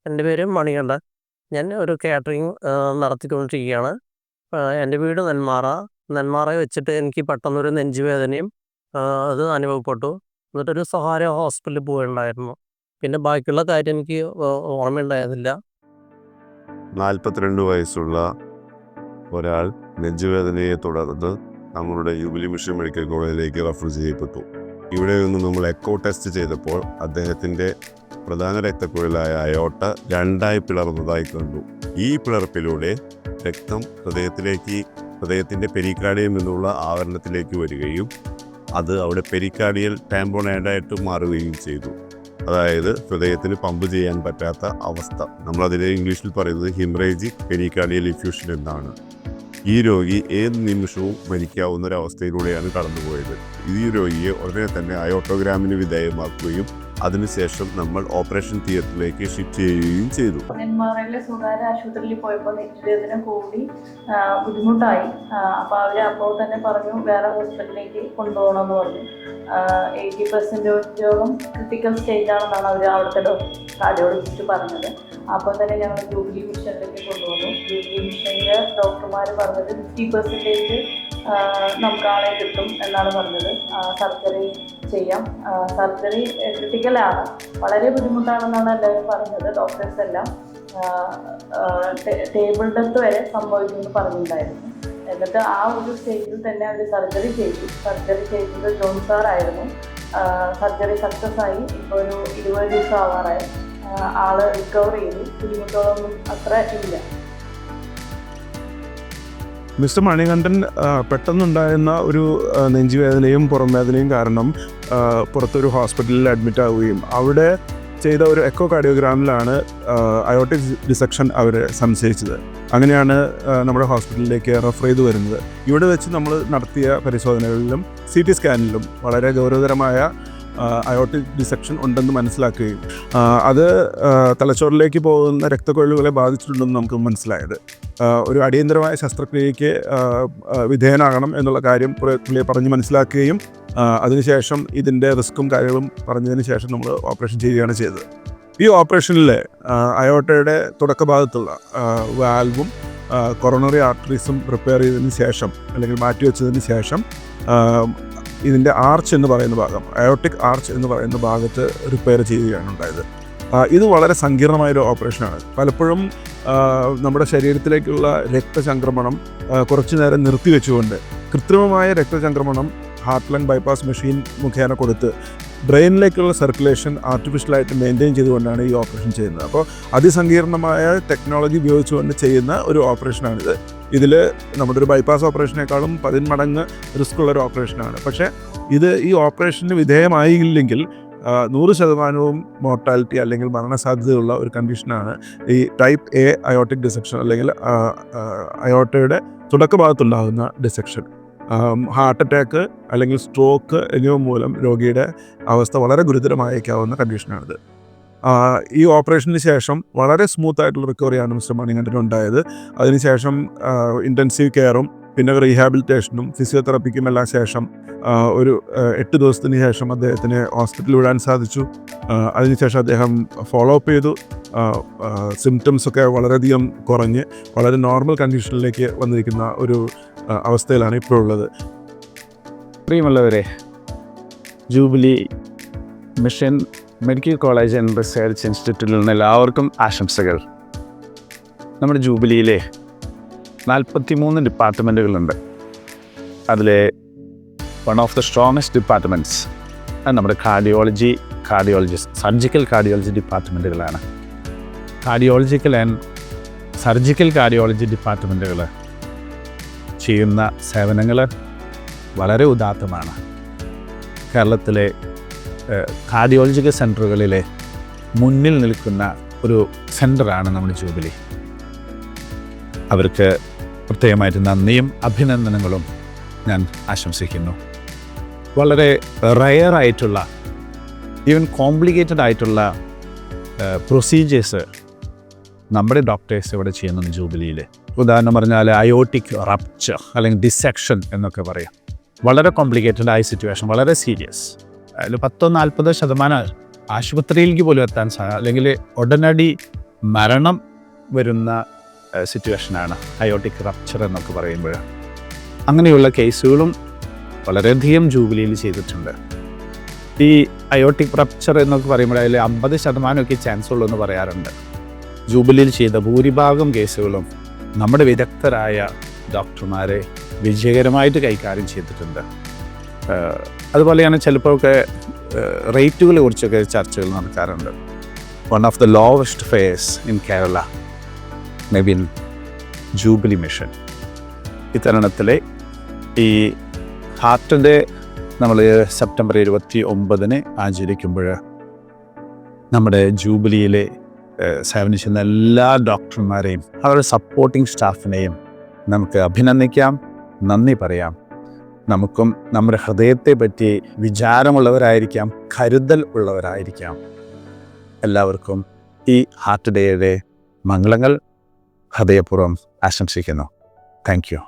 എൻ്റെ പേര് മണികണ്ഠൻ. ഞാൻ ഒരു കാറ്ററിംഗ് നടത്തിക്കൊണ്ടിരിക്കുകയാണ്. എൻ്റെ വീട് നെന്മാറ. നെന്മാറയിൽ വെച്ചിട്ട് എനിക്ക് പെട്ടെന്നൊരു നെഞ്ചുവേദനയും അത് അനുഭവപ്പെട്ടു. എന്നിട്ടൊരു സ്വകാര്യ ഹോസ്പിറ്റലിൽ പോവുകയുണ്ടായിരുന്നു. പിന്നെ ബാക്കിയുള്ള കാര്യം എനിക്ക് ഓർമ്മയുണ്ടായിരുന്നില്ല. 42 വയസ്സുള്ള ഒരാൾ നെഞ്ചുവേദനയെ തുടർന്ന് നമ്മളുടെ ജൂബിലി മിഷൻ മെഡിക്കൽ കോളേജിലേക്ക് റെഫർ ചെയ്യപ്പെട്ടു. ഇവിടെ നിന്ന് നമ്മൾ എക്കോ ടെസ്റ്റ് ചെയ്തപ്പോൾ അദ്ദേഹത്തിൻ്റെ പ്രധാന രക്തക്കുഴലായ അയോർട്ട രണ്ടായി പിളർന്നതായി കണ്ടു. ഈ പിളർപ്പിലൂടെ രക്തം ഹൃദയത്തിൻ്റെ പെരിക്കാർഡിയം എന്നുള്ള ആവരണത്തിലേക്ക് വരികയും അത് അവിടെ പെരിക്കാർഡിയൽ ടാമ്പോണേഡായിട്ട് മാറുകയും ചെയ്തു. അതായത് ഹൃദയത്തിന് പമ്പ് ചെയ്യാൻ പറ്റാത്ത അവസ്ഥ. നമ്മളതിനെ ഇംഗ്ലീഷിൽ പറയുന്നത് ഹിമറേജിക് പെരിക്കാർഡിയൽ ഇഫ്യൂഷൻ എന്നാണ്. ഈ രോഗി ഏത് നിമിഷവും മരിക്കാവുന്ന ഒരവസ്ഥയിലൂടെയാണ് കടന്നുപോയത്. ഈ രോഗിയെ ഉടനെ തന്നെ അയോട്ടോഗ്രാമിന് വിധേയമാക്കുകയും അതിനുശേഷം നമ്മൾ ഓപ്പറേഷൻ തിയേറ്ററിലേക്ക് ഷിഫ്റ്റ് ചെയ്യുകയും ചെയ്തു. നെന്മാറയിലെ സ്വകാര്യ ആശുപത്രിയിൽ പോയപ്പോൾ നെഞ്ചുവേദന കൂടി ബുദ്ധിമുട്ടായി. അപ്പോൾ തന്നെ പറഞ്ഞു വേറെ ഹോസ്പിറ്റലിലേക്ക് കൊണ്ടുപോകണമെന്ന് പറഞ്ഞു. 80% ക്രിട്ടിക്കൽ സ്റ്റേജ് ആണെന്നാണ് അവർ അവിടുത്തെ കാർഡിയോളജിസ്റ്റ് പറഞ്ഞത്. അപ്പോൾ തന്നെ ഞങ്ങൾ ജൂബിലി മിഷനിലേക്ക് കൊണ്ടുവന്നു. ജൂബിലി മിഷനിലെ ഡോക്ടർമാർ പറഞ്ഞത് 50% നമുക്ക് ആളെ കിട്ടും എന്നാണ് പറഞ്ഞത്. സർജറി ചെയ്യാം. സർജറി ക്രിട്ടിക്കലാണ്, വളരെ ബുദ്ധിമുട്ടാണെന്നാണ് എല്ലാവരും പറഞ്ഞത്. ഡോക്ടേഴ്സ് എല്ലാം ടേബിൾ ഡെത്ത് വരെ സംഭവിക്കുമെന്ന് പറഞ്ഞിട്ടുണ്ടായിരുന്നു. എന്നിട്ട് ആ ഒരു സ്റ്റേജിൽ തന്നെ അവർ സർജറി ചെയ്തു. സർജറി ചെയ്തത് ജോൺ സാറായിരുന്നു. സർജറി സക്സസ് ആയി. ഇപ്പോൾ ഒരു 20 ദിവസം ആവാറായി. ആള് റിക്കവർ ചെയ്തു. ബുദ്ധിമുട്ടുകളൊന്നും അത്ര ഇല്ല. മിസ്റ്റർ മണികണ്ഠൻ പെട്ടെന്നുണ്ടായിരുന്ന ഒരു നെഞ്ചുവേദനയും പുറം വേദനയും കാരണം പുറത്തൊരു ഹോസ്പിറ്റലിൽ അഡ്മിറ്റ് ആവുകയും അവിടെ ചെയ്ത ഒരു എക്കോ കാർഡിയോഗ്രാമിലാണ് അയോർട്ടിക് ഡിസെക്ഷൻ അവർ സംശയിച്ചത്. അങ്ങനെയാണ് നമ്മുടെ ഹോസ്പിറ്റലിലേക്ക് റെഫർ ചെയ്ത് വരുന്നത്. ഇവിടെ വെച്ച് നമ്മൾ നടത്തിയ പരിശോധനകളിലും CT സ്കാനിലും വളരെ ഗൗരവതരമായ അയോർട്ടിക് ഡിസെക്ഷൻ ഉണ്ടെന്ന് മനസ്സിലാക്കുകയും അത് തലച്ചോറിലേക്ക് പോകുന്ന രക്തക്കൊഴലുകളെ ബാധിച്ചിട്ടുണ്ടെന്ന് നമുക്ക് മനസ്സിലായത്. ഒരു അടിയന്തരമായ ശസ്ത്രക്രിയയ്ക്ക് വിധേയനാകണം എന്നുള്ള കാര്യം പുള്ളിയെ പറഞ്ഞ് മനസ്സിലാക്കുകയും അതിനുശേഷം ഇതിൻ്റെ റിസ്ക്കും കാര്യങ്ങളും പറഞ്ഞതിന് ശേഷം നമ്മൾ ഓപ്പറേഷൻ ചെയ്യുകയാണ് ചെയ്തത്. ഈ ഓപ്പറേഷനിൽ അയോർട്ടയുടെ തുടക്കഭാഗത്തുള്ള വാൽവും കൊറോണറി ആർട്ടറീസും റിപ്പയർ ചെയ്തതിന് ശേഷം അല്ലെങ്കിൽ മാറ്റിവെച്ചതിന് ശേഷം ഇതിൻ്റെ ആർച്ച് എന്ന് പറയുന്ന ഭാഗം, അയോർട്ടിക് ആർച്ച് എന്ന് പറയുന്ന ഭാഗത്ത് റിപ്പയർ ചെയ്യുകയാണ് ഉണ്ടായത്. ഇത് വളരെ സങ്കീർണമായൊരു ഓപ്പറേഷനാണ്. പലപ്പോഴും നമ്മുടെ ശരീരത്തിലേക്കുള്ള രക്തചംക്രമണം കുറച്ചു നേരം നിർത്തിവെച്ചുകൊണ്ട് കൃത്രിമമായ രക്തചംക്രമണം ഹാർട്ട് ലങ് ബൈപ്പാസ് മെഷീൻ മുഖേന കൊടുത്ത് ബ്രെയിനിലേക്കുള്ള സർക്കുലേഷൻ ആർട്ടിഫിഷ്യലായിട്ട് മെയിൻറ്റെയിൻ ചെയ്തുകൊണ്ടാണ് ഈ ഓപ്പറേഷൻ ചെയ്യുന്നത്. അപ്പോൾ അതിസങ്കീർണമായ ടെക്നോളജി ഉപയോഗിച്ചുകൊണ്ട് ചെയ്യുന്ന ഒരു ഓപ്പറേഷനാണിത്. ഇതിൽ നമ്മുടെ ഒരു ബൈപ്പാസ് ഓപ്പറേഷനേക്കാളും 10 മടങ്ങ് റിസ്ക് ഉള്ളൊരു ഓപ്പറേഷനാണ്. പക്ഷേ ഈ ഓപ്പറേഷന് വിധേയമായില്ലെങ്കിൽ 100% മോർട്ടാലിറ്റി അല്ലെങ്കിൽ മരണസാധ്യതയുള്ള ഒരു കണ്ടീഷനാണ് ഈ ടൈപ്പ് A അയോർട്ടിക് ഡിസെക്ഷൻ അല്ലെങ്കിൽ അയോർട്ടയുടെ തുടക്കഭാഗത്തുണ്ടാകുന്ന ഡിസെക്ഷൻ. ഹാർട്ട് അറ്റാക്ക് അല്ലെങ്കിൽ സ്ട്രോക്ക് എന്നിവ മൂലം രോഗിയുടെ അവസ്ഥ വളരെ ഗുരുതരമായേക്കാവുന്ന കണ്ടീഷനാണിത്. ഈ ഓപ്പറേഷന് ശേഷം വളരെ സ്മൂത്തായിട്ടുള്ള റിക്കവറിയാണ് മിസ്റ്റർ മണികണ്ഠൻ ഉണ്ടായത്. അതിനുശേഷം ഇൻറ്റൻസീവ് കെയറും പിന്നെ റീഹാബിലിറ്റേഷനും ഫിസിയോതെറാപ്പിക്കും എല്ലാം ശേഷം ഒരു 8 ദിവസത്തിന് ശേഷം അദ്ദേഹത്തിന് ഹോസ്പിറ്റലിൽ വിടാൻ സാധിച്ചു. അതിനുശേഷം അദ്ദേഹം ഫോളോ അപ്പ് ചെയ്തു. സിംറ്റംസൊക്കെ വളരെയധികം കുറഞ്ഞ് വളരെ നോർമൽ കണ്ടീഷനിലേക്ക് വന്നിരിക്കുന്ന ഒരു അവസ്ഥയിലാണ് ഇപ്പോഴുള്ളത്. പ്രിയമുള്ളവരെ, jubilee mission medical college and research ഇൻസ്റ്റിറ്റ്യൂട്ടിൽ നിന്ന് എല്ലാവർക്കും ആശംസകൾ. നമ്മുടെ ജൂബിലിയിലെ 43 ഡിപ്പാർട്ട്മെൻറ്റുകളുണ്ട്. അതിലെ one of the strongest departments നമ്മുടെ സർജിക്കൽ കാർഡിയോളജി ഡിപ്പാർട്ട്മെൻറ്റുകളാണ്. കാർഡിയോളജിക്കൽ ആൻഡ് സർജിക്കൽ കാർഡിയോളജി ഡിപ്പാർട്ട്മെൻറ്റുകൾ ചെയ്യുന്ന സേവനങ്ങൾ വളരെ ഉദാത്തമാണ്. കേരളത്തിലെ കാർഡിയോളജിക്കൽ സെൻറ്ററുകളിലെ മുന്നിൽ നിൽക്കുന്ന ഒരു സെൻറ്ററാണ് നമ്മുടെ ജൂബിലി. അവർക്ക് പ്രത്യേകമായിട്ട് നന്ദിയും അഭിനന്ദനങ്ങളും ഞാൻ ആശംസിക്കുന്നു. വളരെ റയറായിട്ടുള്ള ഈവൻ കോംപ്ലിക്കേറ്റഡ് ആയിട്ടുള്ള പ്രൊസീജിയേഴ്സ് നമ്മുടെ ഡോക്ടേഴ്സ് ഇവിടെ ചെയ്യുന്നുണ്ട് ജൂബിലിയിൽ. ഉദാഹരണം പറഞ്ഞാൽ അയോർട്ടിക് റപ്ചർ അല്ലെങ്കിൽ ഡിസെക്ഷൻ എന്നൊക്കെ പറയാം. വളരെ കോംപ്ലിക്കേറ്റഡ് ആയ സിറ്റുവേഷൻ, വളരെ സീരിയസ്. അതിൽ 40-40% ആശുപത്രിയിലേക്ക് പോലും എത്താൻ അല്ലെങ്കിൽ ഉടനടി മരണം വരുന്ന സിറ്റുവേഷനാണ് അയോട്ടിക് റപ്ചർ എന്നൊക്കെ പറയുമ്പോൾ. അങ്ങനെയുള്ള കേസുകളും വളരെയധികം ജൂബിലിയിൽ ചെയ്തിട്ടുണ്ട്. ഈ അയോട്ടിക് റപ്ചർ എന്നൊക്കെ പറയുമ്പോൾ അതിൽ 50% ചാൻസ് ഉള്ളൂ എന്ന് പറയാറുണ്ട്. ജൂബിലിയിൽ ചെയ്ത ഭൂരിഭാഗം കേസുകളും നമ്മുടെ വിദഗ്ധരായ ഡോക്ടർമാരെ വിജയകരമായിട്ട് കൈകാര്യം ചെയ്തിട്ടുണ്ട്. അതുപോലെയാണ് ചിലപ്പോഴൊക്കെ റേറ്റുകളെ കുറിച്ചൊക്കെ ചർച്ചകൾ നടക്കാറുണ്ട്. One of the lowest fares in Kerala may be in jubilee mission. ഇത്തരണത്തിലെ ഈ ഹാർട്ടിൻ്റെ നമ്മൾ സെപ്റ്റംബർ 29 ആചരിക്കുമ്പോൾ നമ്മുടെ ജൂബിലിയിലെ സേവനിച്ചിരുന്ന എല്ലാ ഡോക്ടർമാരെയും അവരുടെ സപ്പോർട്ടിംഗ് സ്റ്റാഫിനെയും നമുക്ക് അഭിനന്ദിക്കാം, നന്ദി പറയാം. നമുക്കും നമ്മുടെ ഹൃദയത്തെ പറ്റി വിചാരമുള്ളവരായിരിക്കാം, കരുതൽ ഉള്ളവരായിരിക്കാം. എല്ലാവർക്കും ഈ ഹാർട്ട് ഡേയുടെ മംഗളങ്ങൾ ഹൃദയപൂർവ്വം ആശംസിക്കുന്നു. Thank you.